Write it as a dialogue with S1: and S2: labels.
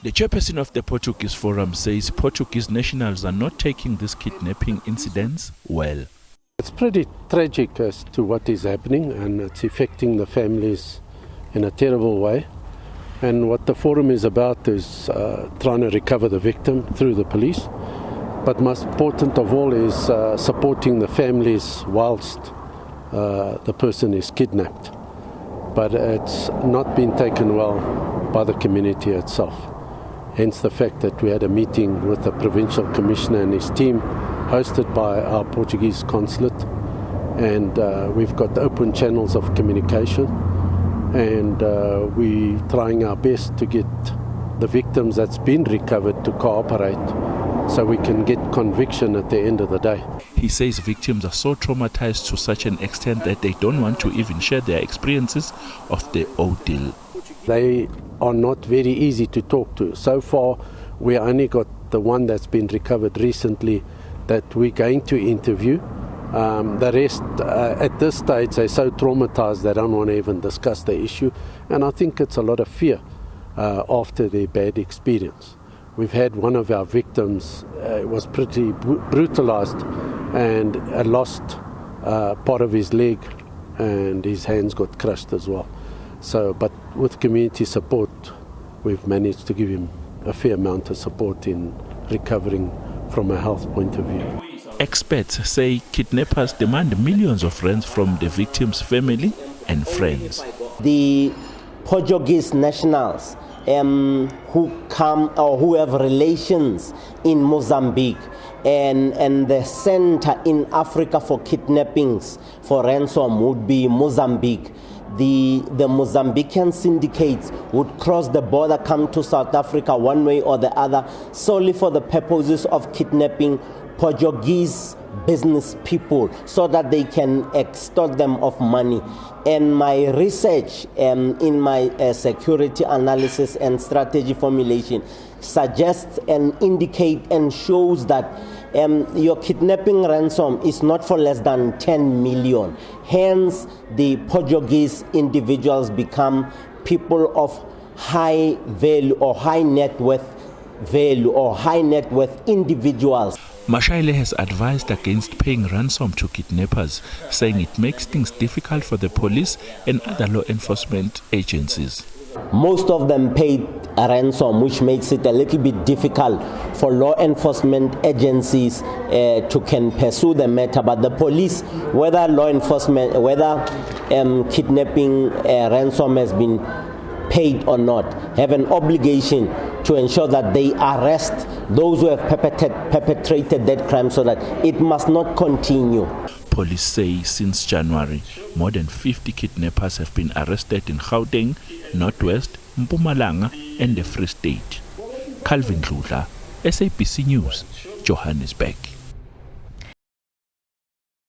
S1: The chairperson of the Portuguese Forum says Portuguese nationals are not taking these kidnapping incidents well.
S2: It's pretty tragic as to what is happening, and it's affecting the families in a terrible way. And what the forum is about is trying to recover the victim through the police. But most important of all is supporting the families whilst the person is kidnapped. But it's not been taken well by the community itself. Hence the fact that we had a meeting with the provincial commissioner and his team, hosted by our Portuguese consulate, and we've got open channels of communication, and we're trying our best to get the victims that's been recovered to cooperate so we can get conviction at the end of the day.
S1: He says victims are so traumatized to such an extent that they don't want to even share their experiences of the ordeal.
S2: They are not very easy to talk to. So far, we only got the one that's been recovered recently that we're going to interview. The rest, at this stage, they're so traumatized they don't want to even discuss the issue. And I think it's a lot of fear after their bad experience. We've had one of our victims was pretty brutalized and lost part of his leg, and his hands got crushed as well. So, but with community support, we've managed to give him a fair amount of support in recovering from a health point of view.
S1: Experts say kidnappers demand millions of rands from the victim's family and friends.
S3: The Portuguese nationals who come or who have relations in Mozambique and the center in Africa for kidnappings for ransom would be Mozambique. The Mozambican syndicates would cross the border, come to South Africa one way or the other, solely for the purposes of kidnapping Portuguese business people so that they can extort them of money. And my research in my security analysis and strategy formulation suggests and indicates and shows that your kidnapping ransom is not for less than 10 million. Hence, the Portuguese individuals become people of high value or high net worth value or high net worth individuals.
S1: Mashaile has advised against paying ransom to kidnappers, saying it makes things difficult for the police and other law enforcement agencies.
S3: Most of them paid a ransom, which makes it a little bit difficult for law enforcement agencies to can pursue the matter. But the police, whether law enforcement, whether kidnapping ransom has been paid or not, have an obligation to ensure that they arrest those who have perpetrated that crime so that it must not continue.
S1: Police say since January, more than 50 kidnappers have been arrested in Gauteng, Northwest, Mpumalanga and the Free State. Calvin Dludla, SABC News, Johannesburg.